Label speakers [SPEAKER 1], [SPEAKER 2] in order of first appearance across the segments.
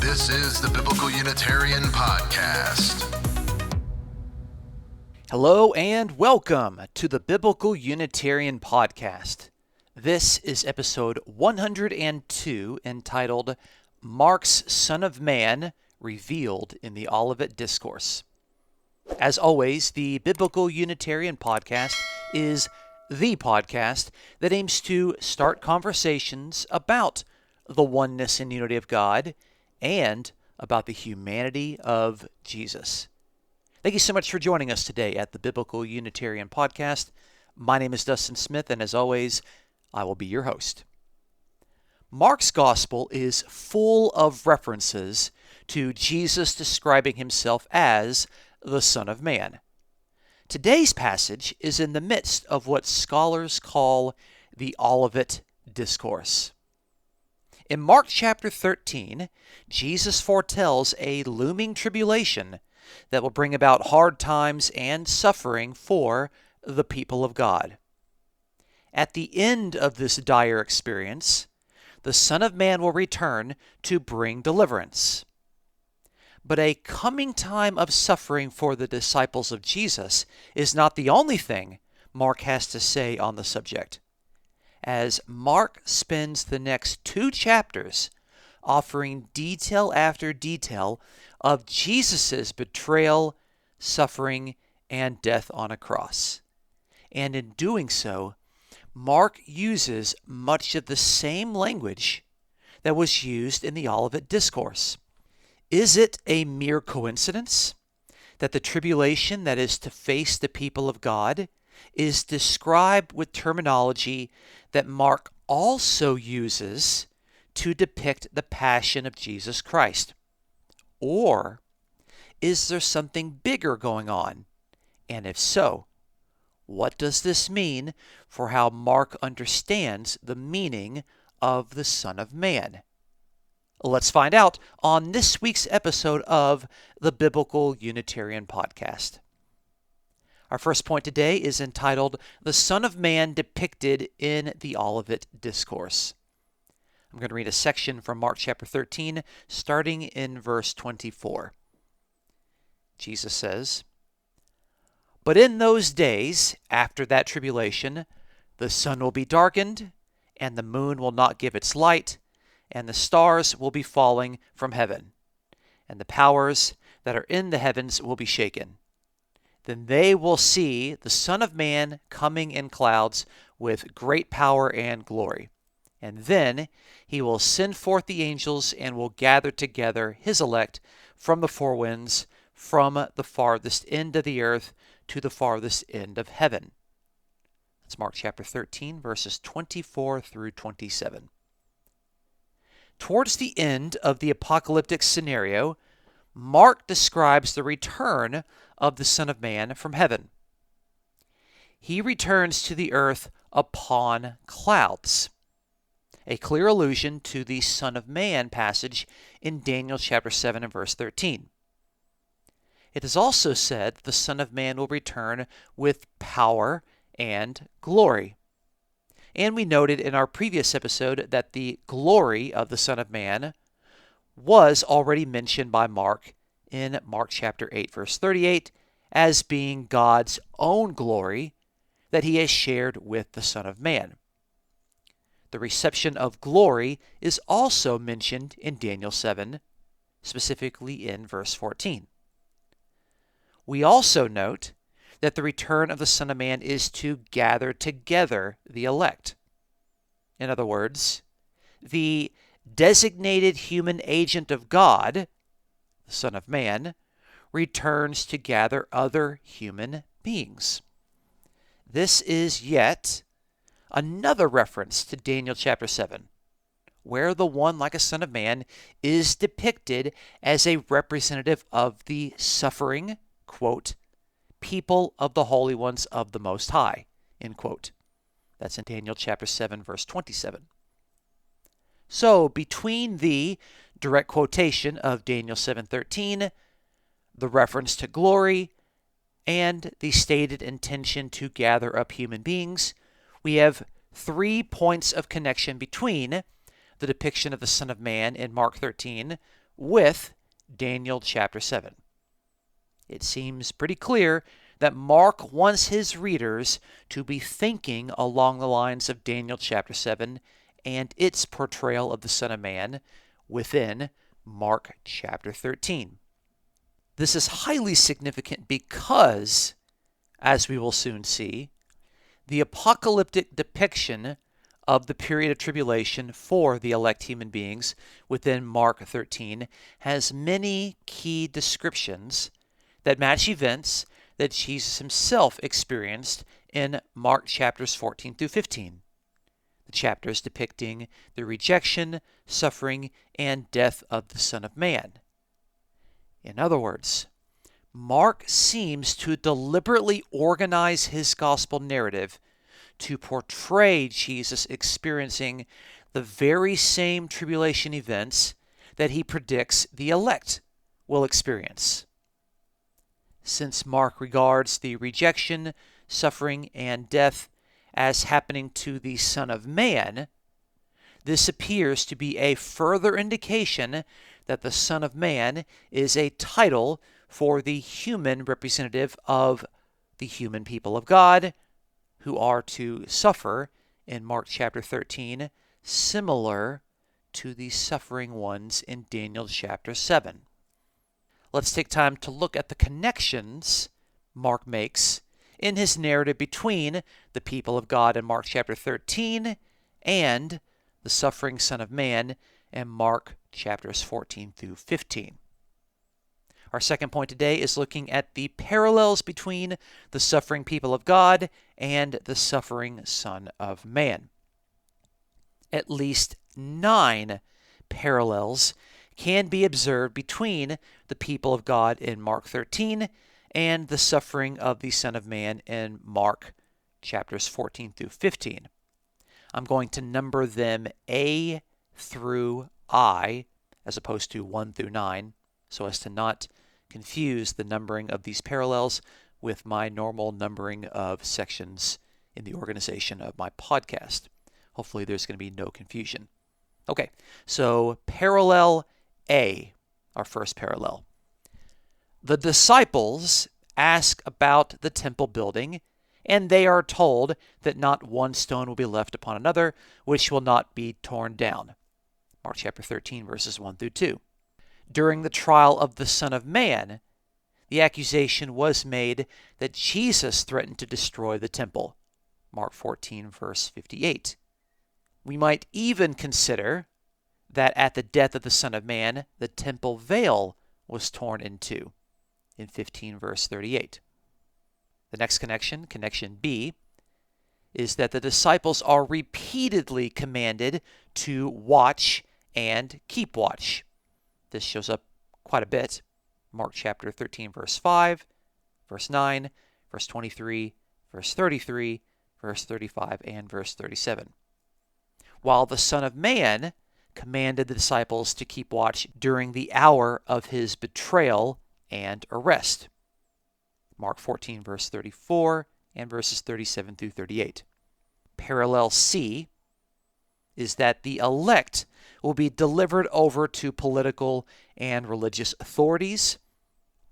[SPEAKER 1] This is the Biblical Unitarian Podcast.
[SPEAKER 2] Hello and welcome to the Biblical Unitarian Podcast. This is episode 102 entitled Mark's Son of Man Revealed in the Olivet Discourse. As always, the Biblical Unitarian Podcast is the podcast that aims to start conversations about the oneness and unity of God and about the humanity of Jesus. Thank you so much for joining us today at the Biblical Unitarian Podcast. My name is Dustin Smith, and as always, I will be your host. Mark's Gospel is full of references to Jesus describing himself as the Son of Man. Today's passage is in the midst of what scholars call the Olivet Discourse. In Mark chapter 13, Jesus foretells a looming tribulation that will bring about hard times and suffering for the people of God. At the end of this dire experience, the Son of Man will return to bring deliverance. But a coming time of suffering for the disciples of Jesus is not the only thing Mark has to say on the subject, as Mark spends the next 2 chapters offering detail after detail of Jesus' betrayal, suffering, and death on a cross. And in doing so, Mark uses much of the same language that was used in the Olivet Discourse. Is it a mere coincidence that the tribulation that is to face the people of God is described with terminology that Mark also uses to depict the passion of Jesus Christ? Or is there something bigger going on? And if so, what does this mean for how Mark understands the meaning of the Son of Man? Let's find out on this week's episode of the Biblical Unitarian Podcast. Our first point today is entitled The Son of Man Depicted in the Olivet Discourse. I'm going to read a section from Mark chapter 13, starting in verse 24. Jesus says, "But in those days, after that tribulation, the sun will be darkened, and the moon will not give its light, and the stars will be falling from heaven, and the powers that are in the heavens will be shaken. Then they will see the Son of Man coming in clouds with great power and glory. And then he will send forth the angels and will gather together his elect from the four winds, from the farthest end of the earth to the farthest end of heaven." That's Mark chapter 13, verses 24 through 27. Towards the end of the apocalyptic scenario, Mark describes the return of the Son of Man from heaven. He returns to the earth upon clouds, a clear allusion to the Son of Man passage in Daniel chapter 7 and verse 13. It is also said the Son of Man will return with power and glory. And we noted in our previous episode that the glory of the Son of Man was already mentioned by Mark in Mark chapter 8, verse 38, as being God's own glory that he has shared with the Son of Man. The reception of glory is also mentioned in Daniel 7, specifically in verse 14. We also note that the return of the Son of Man is to gather together the elect. In other words, the designated human agent of God, the Son of Man, returns to gather other human beings. This is yet another reference to Daniel chapter 7, where the one like a Son of Man is depicted as a representative of the suffering, quote, people of the holy ones of the Most High, end quote. That's in Daniel chapter 7, verse 27. So, between the direct quotation of Daniel 7:13, the reference to glory, and the stated intention to gather up human beings, we have 3 points of connection between the depiction of the Son of Man in Mark 13 with Daniel chapter 7. It seems pretty clear that Mark wants his readers to be thinking along the lines of Daniel chapter 7 and its portrayal of the Son of Man within Mark chapter 13. This is highly significant because, as we will soon see, the apocalyptic depiction of the period of tribulation for the elect human beings within Mark 13 has many key descriptions that match events that Jesus himself experienced in Mark chapters 14 through 15. The chapters depicting the rejection, suffering, and death of the Son of Man. In other words, Mark seems to deliberately organize his gospel narrative to portray Jesus experiencing the very same tribulation events that he predicts the elect will experience. Since Mark regards the rejection, suffering, and death as happening to the Son of Man, this appears to be a further indication that the Son of Man is a title for the human representative of the human people of God, who are to suffer in Mark chapter 13, similar to the suffering ones in Daniel chapter 7. Let's take time to look at the connections Mark makes in his narrative between the people of God in Mark chapter 13 and the suffering Son of Man in Mark chapters 14 through 15. Our second point today is looking at the parallels between the suffering people of God and the suffering Son of Man. At least 9 parallels can be observed between the people of God in Mark 13 and the suffering of the Son of Man in Mark chapters 14 through 15. I'm going to number them A through I as opposed to 1 through 9 so as to not confuse the numbering of these parallels with my normal numbering of sections in the organization of my podcast. Hopefully there's going to be no confusion. Okay, so parallel A, our first parallel. The disciples ask about the temple building, and they are told that not one stone will be left upon another, which will not be torn down. Mark chapter 13, verses 1 through 2. During the trial of the Son of Man, the accusation was made that Jesus threatened to destroy the temple. Mark 14, verse 58. We might even consider that at the death of the Son of Man, the temple veil was torn in two, in 15 verse 38. The next connection, connection B, is that the disciples are repeatedly commanded to watch and keep watch. This shows up quite a bit. Mark chapter 13, verse 5, verse 9, verse 23, verse 33, verse 35, and verse 37. While the Son of Man commanded the disciples to keep watch during the hour of his betrayal and arrest. Mark 14, verse 34, and verses 37 through 38. Parallel C is that the elect will be delivered over to political and religious authorities,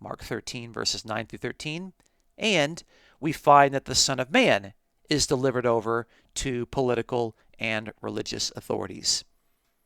[SPEAKER 2] Mark 13, verses 9 through 13, and we find that the Son of Man is delivered over to political and religious authorities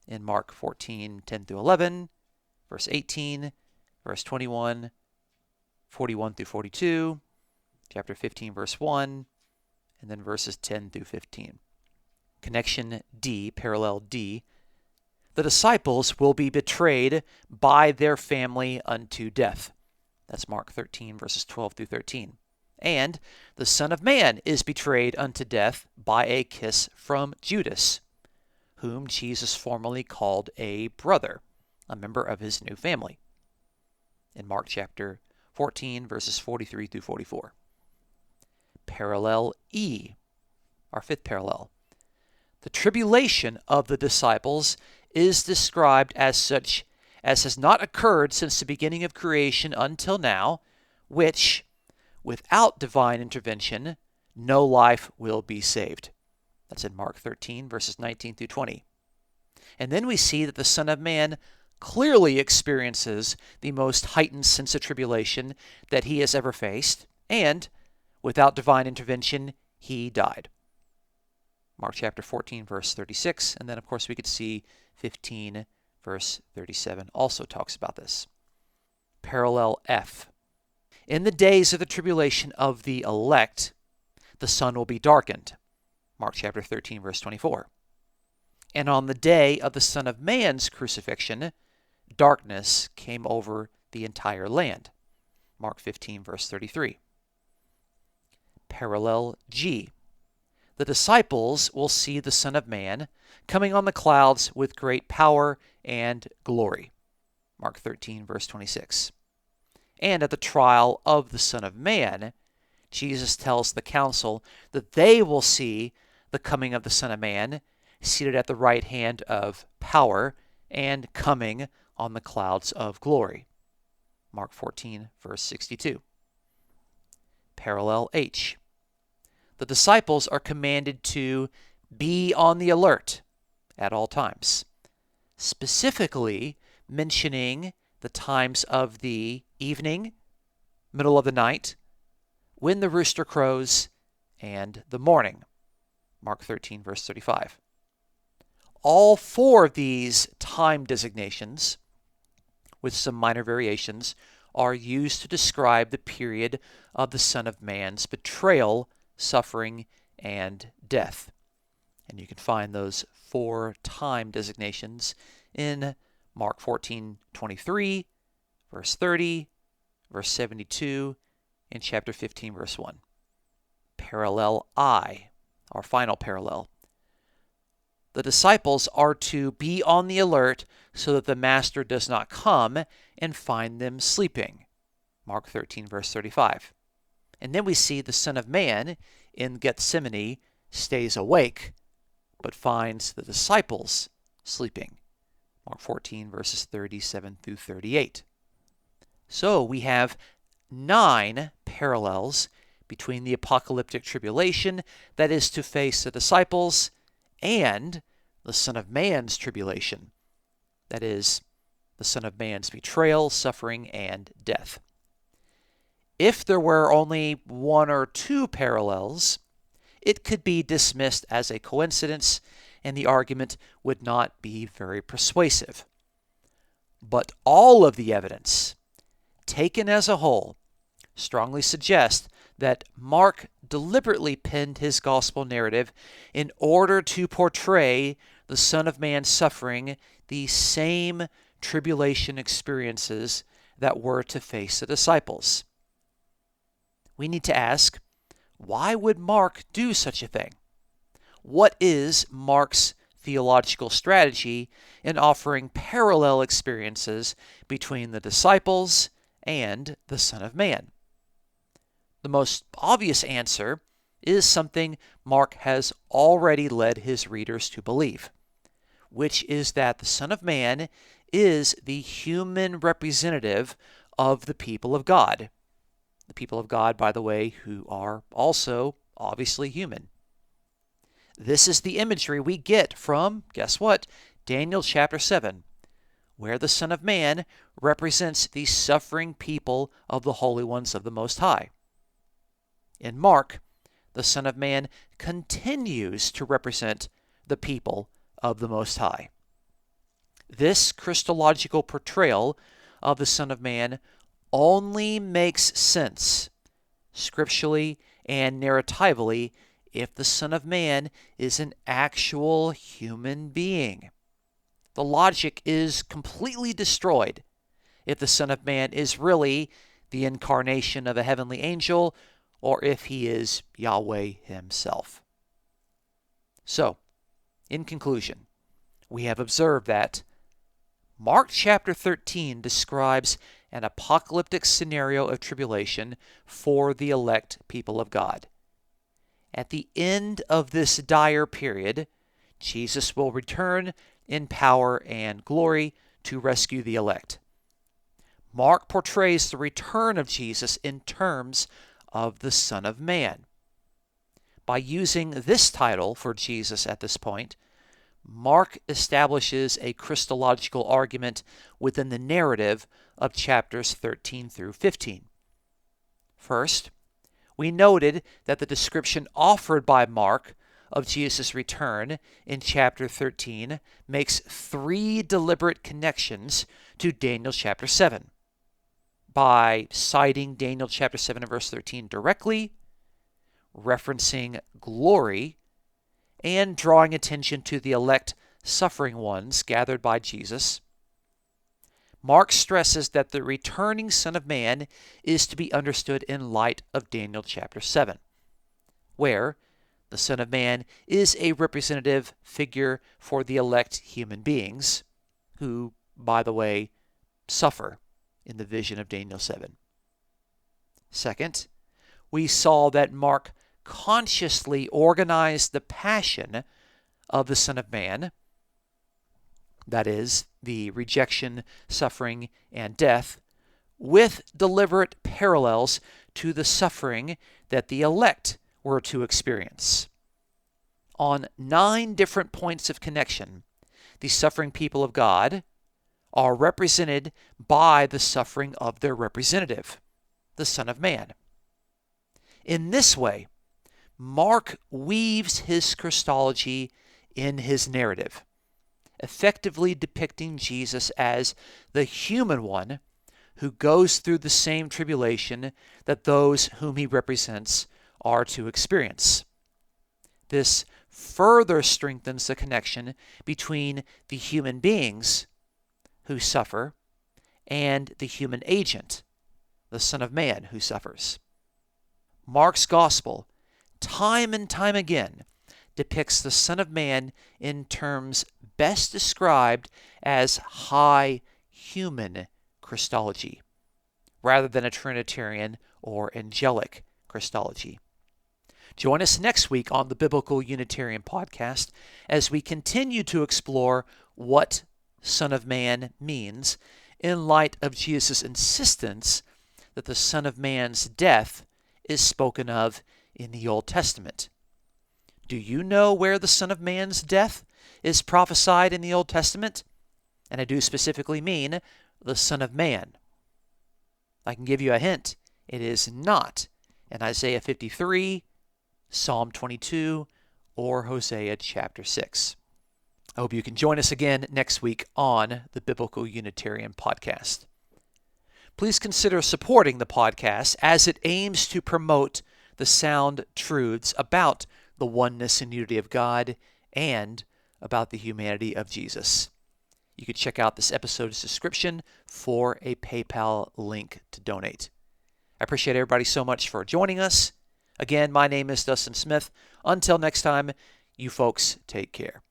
[SPEAKER 2] in Mark 14, 10 through 11, verse 18, verse 21, 41 through 42, chapter 15, verse 1, and then verses 10 through 15. Connection D, parallel D, the disciples will be betrayed by their family unto death. That's Mark 13, verses 12 through 13. And the Son of Man is betrayed unto death by a kiss from Judas, whom Jesus formerly called a brother, a member of his new family, in Mark chapter 14, verses 43 through 44. Parallel E, our fifth parallel. The tribulation of the disciples is described as such as has not occurred since the beginning of creation until now, which, without divine intervention, no life will be saved. That's in Mark 13, verses 19 through 20. And then we see that the Son of Man clearly experiences the most heightened sense of tribulation that he has ever faced, and without divine intervention, he died. Mark chapter 14, verse 36, and then of course we could see 15, verse 37 also talks about this. Parallel F. In the days of the tribulation of the elect, the sun will be darkened. Mark chapter 13, verse 24. And on the day of the Son of Man's crucifixion, darkness came over the entire land. Mark 15, verse 33. Parallel G. The disciples will see the Son of Man coming on the clouds with great power and glory. Mark 13, verse 26. And at the trial of the Son of Man, Jesus tells the council that they will see the coming of the Son of Man seated at the right hand of power and coming on the clouds of glory. Mark 14, verse 62. Parallel H. The disciples are commanded to be on the alert at all times, specifically mentioning the times of the evening, middle of the night, when the rooster crows, and the morning. Mark 13, verse 35. All four of these time designations, with some minor variations, are used to describe the period of the Son of Man's betrayal, suffering, and death. And you can find those four time designations in Mark 14:23, verse 30, verse 72, and chapter 15, verse 1. Parallel I, our final parallel. The disciples are to be on the alert so that the master does not come and find them sleeping. Mark 13, verse 35. And then we see the Son of Man in Gethsemane stays awake, but finds the disciples sleeping. Mark 14, verses 37 through 38. So we have 9 parallels between the apocalyptic tribulation that is to face the disciples and the Son of Man's tribulation, that is, the Son of Man's betrayal, suffering, and death. If there were only 1 or 2 parallels, it could be dismissed as a coincidence and the argument would not be very persuasive. But all of the evidence, taken as a whole, strongly suggests that Mark deliberately penned his gospel narrative in order to portray the Son of Man suffering the same tribulation experiences that were to face the disciples. We need to ask, why would Mark do such a thing? What is Mark's theological strategy in offering parallel experiences between the disciples and the Son of Man? The most obvious answer is something Mark has already led his readers to believe, which is that the Son of Man is the human representative of the people of God. The people of God, by the way, who are also obviously human. This is the imagery we get from, guess what, Daniel chapter 7, where the Son of Man represents the suffering people of the holy ones of the Most High. In Mark, the Son of Man continues to represent the people of the Most High. This Christological portrayal of the Son of Man only makes sense, scripturally and narratively, if the Son of Man is an actual human being. The logic is completely destroyed if the Son of Man is really the incarnation of a heavenly angel, or if he is Yahweh himself. So, in conclusion, we have observed that Mark chapter 13 describes an apocalyptic scenario of tribulation for the elect people of God. At the end of this dire period, Jesus will return in power and glory to rescue the elect. Mark portrays the return of Jesus in terms of the Son of Man. By using this title for Jesus at this point, Mark establishes a Christological argument within the narrative of chapters 13 through 15. First, we noted that the description offered by Mark of Jesus' return in chapter 13 makes three deliberate connections to Daniel chapter 7 by citing Daniel chapter 7 and verse 13 directly, referencing glory, and drawing attention to the elect suffering ones gathered by Jesus. Mark stresses that the returning Son of Man is to be understood in light of Daniel chapter 7, where the Son of Man is a representative figure for the elect human beings, who, by the way, suffer in the vision of Daniel 7. Second, we saw that Mark consciously organized the passion of the Son of Man, that is, the rejection, suffering, and death, with deliberate parallels to the suffering that the elect were to experience. On 9 different points of connection, the suffering people of God are represented by the suffering of their representative, the Son of Man. In this way, Mark weaves his Christology in his narrative, effectively depicting Jesus as the human one who goes through the same tribulation that those whom he represents are to experience. This further strengthens the connection between the human beings who suffer and the human agent, the Son of Man, who suffers. Mark's gospel, time and time again, depicts the Son of Man in terms best described as high human Christology, rather than a Trinitarian or angelic Christology. Join us next week on the Biblical Unitarian podcast as we continue to explore what Son of Man means in light of Jesus' insistence that the Son of Man's death is spoken of in the Old Testament. Do you know where the Son of Man's death is prophesied in the Old Testament? And I do specifically mean the Son of Man. I can give you a hint. It is not in Isaiah 53, Psalm 22, or Hosea chapter 6. I hope you can join us again next week on the Biblical Unitarian podcast. Please consider supporting the podcast as it aims to promote the sound truths about the oneness and unity of God and about the humanity of Jesus. You can check out this episode's description for a PayPal link to donate. I appreciate everybody so much for joining us. Again, my name is Dustin Smith. Until next time, you folks take care.